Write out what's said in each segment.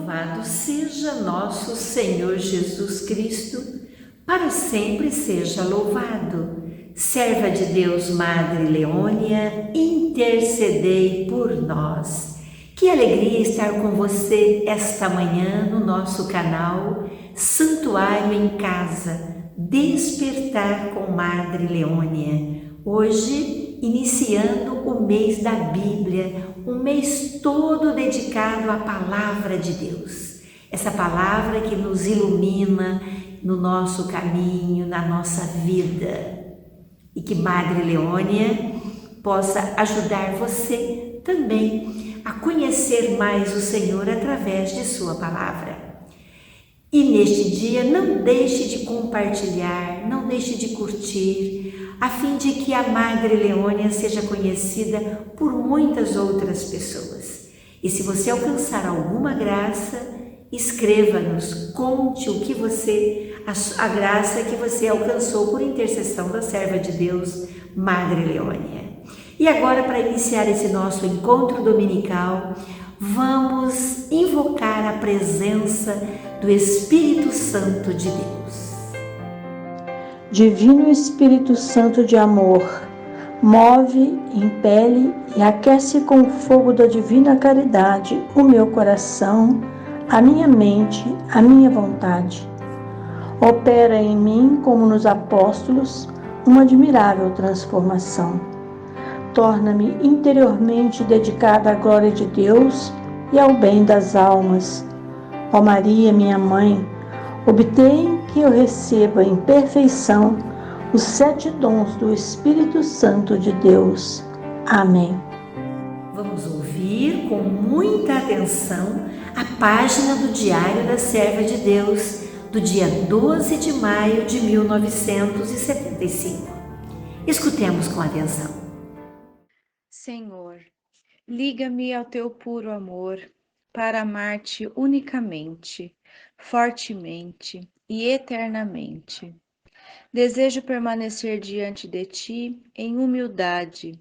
Louvado seja nosso Senhor Jesus Cristo, para sempre seja louvado. Serva de Deus, Madre Leônia, intercedei por nós. Que alegria estar com você esta manhã no nosso canal Santuário em Casa, Despertar com Madre Leônia. Hoje, iniciando o mês da Bíblia, um mês todo dedicado à Palavra de Deus. Essa palavra que nos ilumina no nosso caminho, na nossa vida. E que Madre Leônia possa ajudar você também a conhecer mais o Senhor através de sua palavra. E neste dia não deixe de compartilhar, não deixe de curtir, a fim de que a Madre Leônia seja conhecida por muitas outras pessoas. E se você alcançar alguma graça, escreva-nos, conte o que a graça que você alcançou por intercessão da serva de Deus, Madre Leônia. E agora, para iniciar esse nosso encontro dominical, vamos invocar a presença do Espírito Santo de Deus. Divino Espírito Santo de amor, move, impele e aquece com o fogo da divina caridade o meu coração, a minha mente, a minha vontade. Opera em mim, como nos apóstolos, uma admirável transformação. Torna-me interiormente dedicada à glória de Deus e ao bem das almas. Ó Maria, minha mãe, obtém que eu receba em perfeição os 7 dons do Espírito Santo de Deus. Amém. Vamos ouvir com muita atenção a página do Diário da Serva de Deus, do dia 12 de maio de 1975. Escutemos com atenção. Senhor, liga-me ao teu puro amor, para amar-te unicamente, fortemente e eternamente. Desejo permanecer diante de ti em humildade,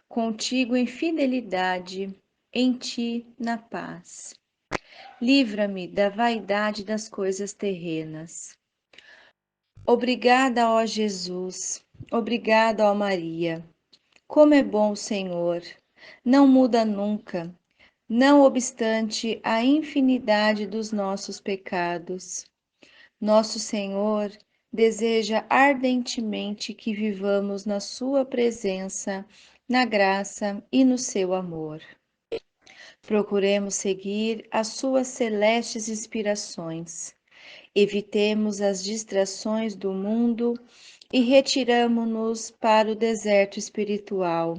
contigo em fidelidade, em ti na paz. Livra-me da vaidade das coisas terrenas. Obrigada, ó Jesus, obrigada, ó Maria. Como é bom o Senhor, não muda nunca, não obstante a infinidade dos nossos pecados. Nosso Senhor deseja ardentemente que vivamos na sua presença, na graça e no seu amor. Procuremos seguir as suas celestes inspirações. Evitemos as distrações do mundo e retiramo-nos para o deserto espiritual,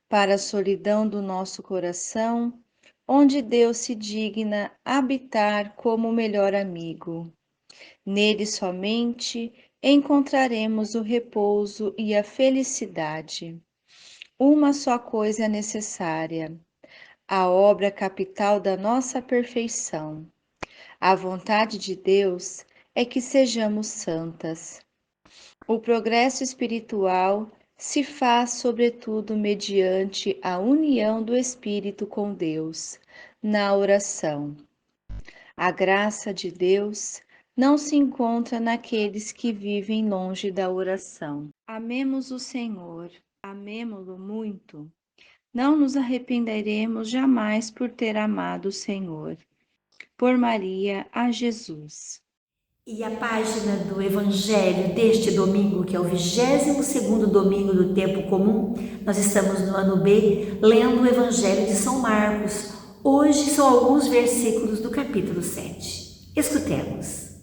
para a solidão do nosso coração, onde Deus se digna habitar como o melhor amigo. Nele somente encontraremos o repouso e a felicidade. Uma só coisa é necessária, a obra capital da nossa perfeição. A vontade de Deus é que sejamos santas. O progresso espiritual se faz, sobretudo, mediante a união do Espírito com Deus, na oração. A graça de Deus não se encontra naqueles que vivem longe da oração. Amemos o Senhor, amemo-lo muito. Não nos arrependeremos jamais por ter amado o Senhor. Por Maria, a Jesus. E a página do Evangelho deste domingo, que é o 22º domingo do tempo comum, nós estamos no ano B, lendo o Evangelho de São Marcos. Hoje são alguns versículos do capítulo 7. Escutemos.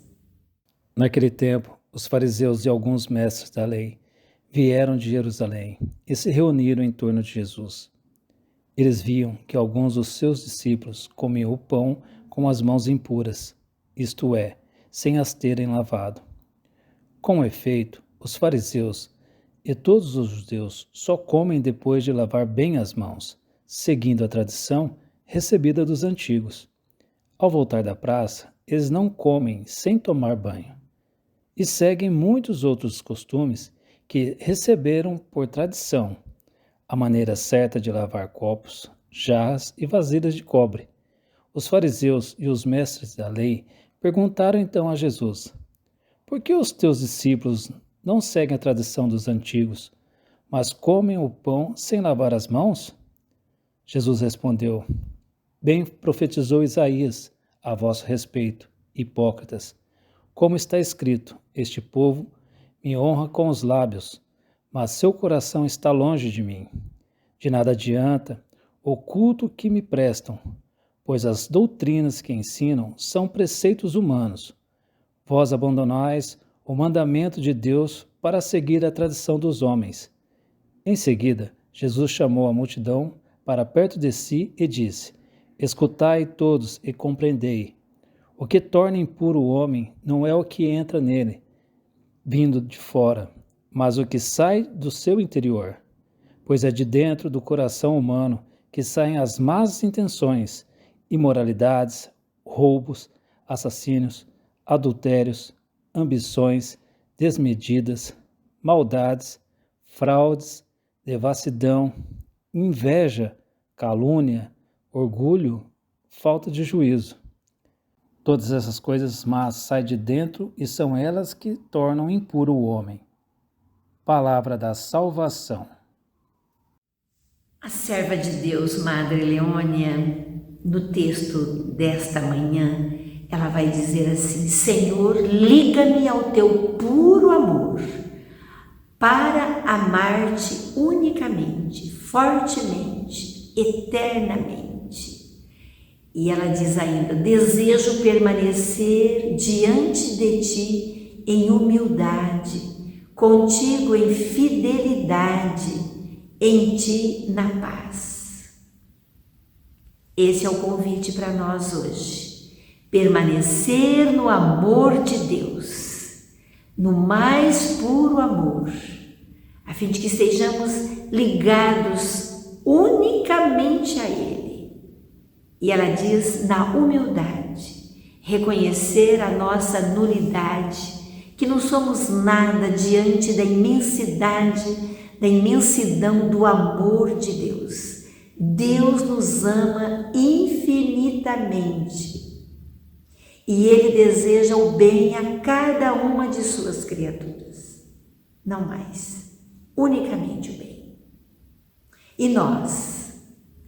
Naquele tempo, os fariseus e alguns mestres da lei vieram de Jerusalém e se reuniram em torno de Jesus. Eles viam que alguns dos seus discípulos comiam o pão com as mãos impuras, isto é, sem as terem lavado. Com efeito, os fariseus e todos os judeus só comem depois de lavar bem as mãos, seguindo a tradição recebida dos antigos. Ao voltar da praça, eles não comem sem tomar banho, e seguem muitos outros costumes que receberam por tradição, a maneira certa de lavar copos, jarras e vasilhas de cobre, Os fariseus e os mestres da lei perguntaram então a Jesus: por que os teus discípulos não seguem a tradição dos antigos, mas comem o pão sem lavar as mãos? Jesus respondeu: bem profetizou Isaías a vosso respeito, hipócritas. Como está escrito: este povo me honra com os lábios, mas seu coração está longe de mim. De nada adianta o culto que me prestam, pois as doutrinas que ensinam são preceitos humanos. Vós abandonais o mandamento de Deus para seguir a tradição dos homens. Em seguida, Jesus chamou a multidão para perto de si e disse: escutai todos e compreendei. O que torna impuro o homem não é o que entra nele, vindo de fora, mas o que sai do seu interior. Pois é de dentro do coração humano que saem as más intenções, imoralidades, roubos, assassínios, adultérios, ambições desmedidas, maldades, fraudes, devassidão, inveja, calúnia, orgulho, falta de juízo. Todas essas coisas más saem de dentro e são elas que tornam impuro o homem. Palavra da salvação. A serva de Deus, Madre Leônia, no texto desta manhã, ela vai dizer assim: Senhor, liga-me ao teu puro amor, para amar-te unicamente, fortemente, eternamente. E ela diz ainda: desejo permanecer diante de ti em humildade, contigo em fidelidade, em ti na paz. Esse é o convite para nós hoje. Permanecer no amor de Deus, no mais puro amor, a fim de que estejamos ligados unicamente a Ele. E ela diz: na humildade, reconhecer a nossa nulidade, que não somos nada diante da imensidade, da imensidão do amor de Deus. Deus nos ama infinitamente e Ele deseja o bem a cada uma de suas criaturas, não mais, unicamente o bem. E nós,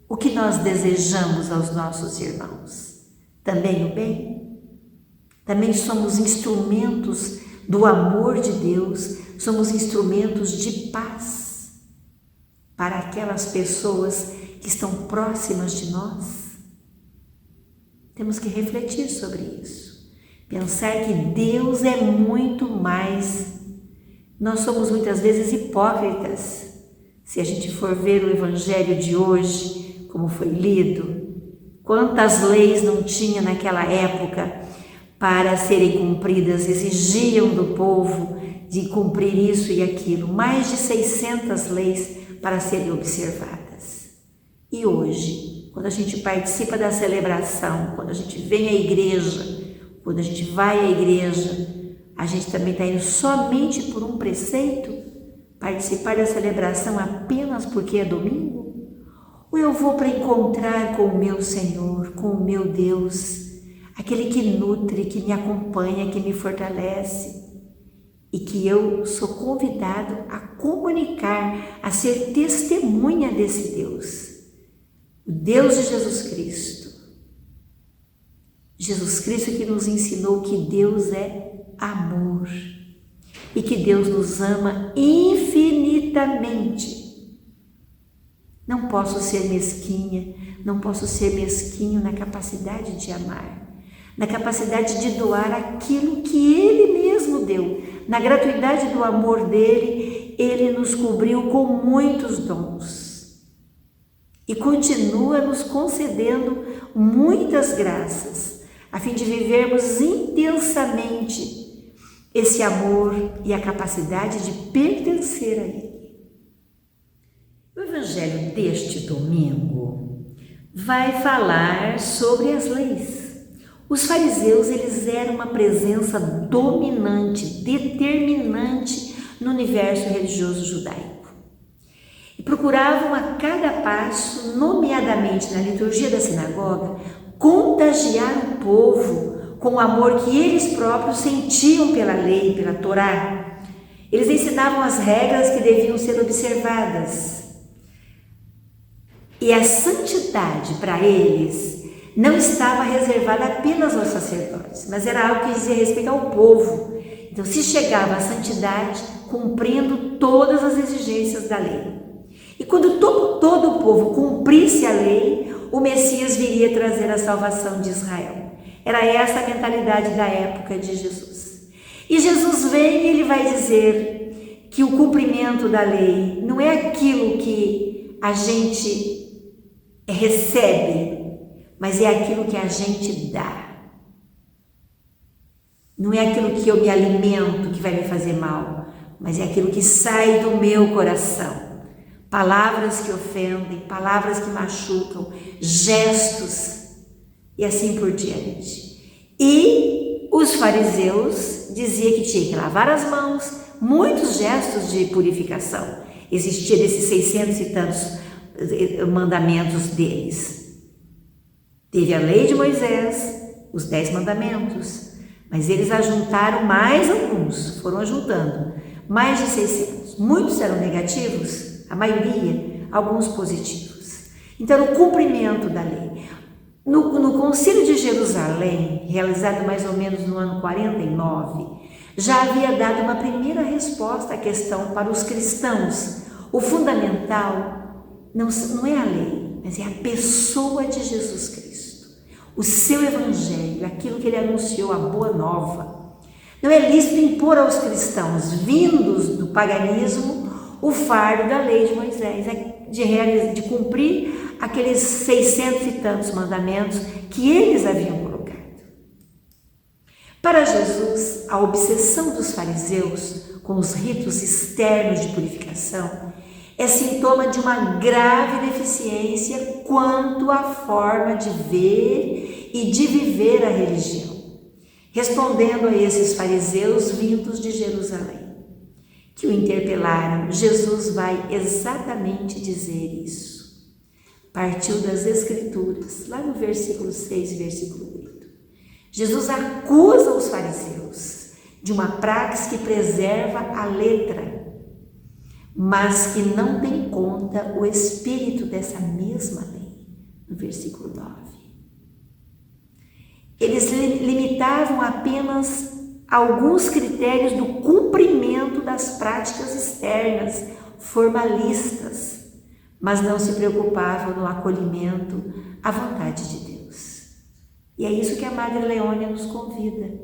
o que nós desejamos aos nossos irmãos? Também o bem? Também somos instrumentos do amor de Deus, somos instrumentos de paz para aquelas pessoas que estão próximas de nós. Temos que refletir sobre isso, pensar que Deus é muito mais. Nós somos muitas vezes hipócritas. Se a gente for ver o Evangelho de hoje, como foi lido, quantas leis não tinha naquela época para serem cumpridas, exigiam do povo de cumprir isso e aquilo, mais de 600 leis para serem observadas. E hoje, quando a gente participa da celebração, quando a gente vem à igreja, quando a gente vai à igreja, a gente também está indo somente por um preceito, participar da celebração apenas porque é domingo? Ou eu vou para encontrar com o meu Senhor, com o meu Deus, aquele que nutre, que me acompanha, que me fortalece, e que eu sou convidado a comunicar, a ser testemunha desse Deus, o Deus de Jesus Cristo. Jesus Cristo que nos ensinou que Deus é amor e que Deus nos ama infinitamente. Não posso ser mesquinha, não posso ser mesquinho na capacidade de amar, na capacidade de doar aquilo que Ele mesmo deu. Na gratuidade do amor dele, Ele nos cobriu com muitos dons e continua nos concedendo muitas graças, a fim de vivermos intensamente esse amor e a capacidade de pertencer a Ele. O Evangelho deste domingo vai falar sobre as leis. Os fariseus, eles eram uma presença dominante, determinante no universo religioso judaico. E procuravam a cada passo, nomeadamente na liturgia da sinagoga, contagiar o povo com o amor que eles próprios sentiam pela lei, pela Torá. Eles ensinavam as regras que deviam ser observadas. E a santidade para eles não estava reservada apenas aos sacerdotes, mas era algo que dizia respeito ao povo. Então se chegava à santidade cumprindo todas as exigências da lei. E quando todo o povo cumprisse a lei, o Messias viria trazer a salvação de Israel. Era essa a mentalidade da época de Jesus. E Jesus vem e ele vai dizer que o cumprimento da lei não é aquilo que a gente recebe, mas é aquilo que a gente dá. Não é aquilo que eu me alimento que vai me fazer mal, mas é aquilo que sai do meu coração. Palavras que ofendem, palavras que machucam, gestos e assim por diante. E os fariseus diziam que tinha que lavar as mãos, muitos gestos de purificação. Existia desses 600 e tantos mandamentos deles. Teve a lei de Moisés, os 10 mandamentos, mas eles ajuntaram mais alguns, foram ajuntando, mais de 600. Muitos eram negativos, a maioria, alguns positivos. Então, o cumprimento da lei. No Concílio de Jerusalém, realizado mais ou menos no ano 49, já havia dado uma primeira resposta à questão para os cristãos. O fundamental não é a lei, mas é a pessoa de Jesus Cristo. O seu evangelho, aquilo que ele anunciou, a boa nova. Não é lícito impor aos cristãos, vindos do paganismo, o fardo da lei de Moisés, de cumprir aqueles 600 e tantos mandamentos que eles haviam colocado. Para Jesus, a obsessão dos fariseus com os ritos externos de purificação é sintoma de uma grave deficiência quanto à forma de ver e de viver a religião, respondendo a esses fariseus vindos de Jerusalém, que o interpelaram. Jesus vai exatamente dizer isso. Partiu das Escrituras, lá no versículo 6 e versículo 8. Jesus acusa os fariseus de uma praxe que preserva a letra, mas que não tem conta o espírito dessa mesma lei, no versículo 9. Eles limitavam apenas alguns critérios do cumprimento das práticas externas, formalistas, mas não se preocupavam no acolhimento à vontade de Deus. E é isso que a Madre Leônia nos convida: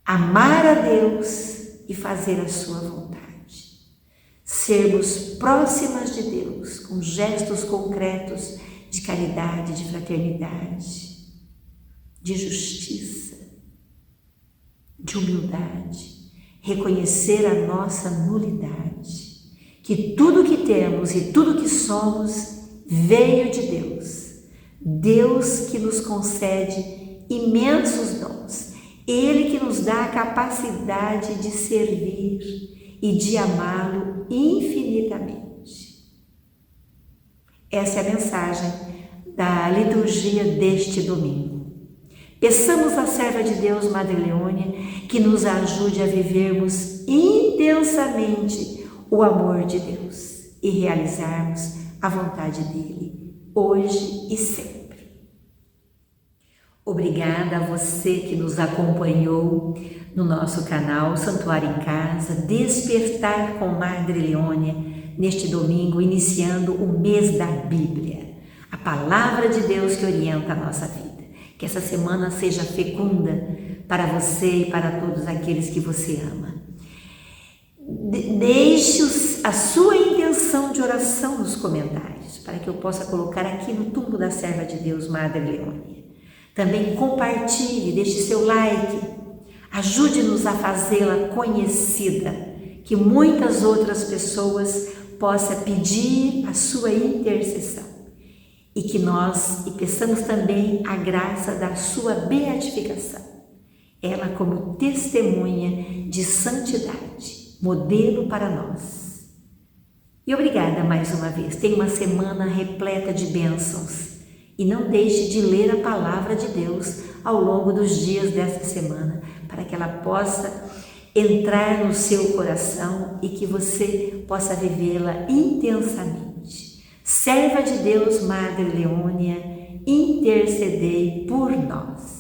amar a Deus e fazer a sua vontade. Sermos próximas de Deus com gestos concretos de caridade, de fraternidade, de justiça, de humildade, reconhecer a nossa nulidade, que tudo que temos e tudo que somos veio de Deus, Deus que nos concede imensos dons, Ele que nos dá a capacidade de servir e de amá-lo infinitamente. Essa é a mensagem da liturgia deste domingo. Peçamos à serva de Deus, Madre Leônia, que nos ajude a vivermos intensamente o amor de Deus e realizarmos a vontade dele, hoje e sempre. Obrigada a você que nos acompanhou no nosso canal Santuário em Casa, Despertar com Madre Leônia, neste domingo, iniciando o mês da Bíblia, a palavra de Deus que orienta a nossa vida. Que essa semana seja fecunda para você e para todos aqueles que você ama. Deixe a sua intenção de oração nos comentários, para que eu possa colocar aqui no túmulo da serva de Deus, Madre Leônia. Também compartilhe, deixe seu like, ajude-nos a fazê-la conhecida, que muitas outras pessoas possam pedir a sua intercessão. E que nós peçamos também a graça da sua beatificação, ela como testemunha de santidade, modelo para nós. E obrigada mais uma vez, tenha uma semana repleta de bênçãos E não deixe de ler a palavra de Deus ao longo dos dias desta semana, para que ela possa entrar no seu coração e que você possa vivê-la intensamente. Serva de Deus, Madre Leônia, intercedei por nós.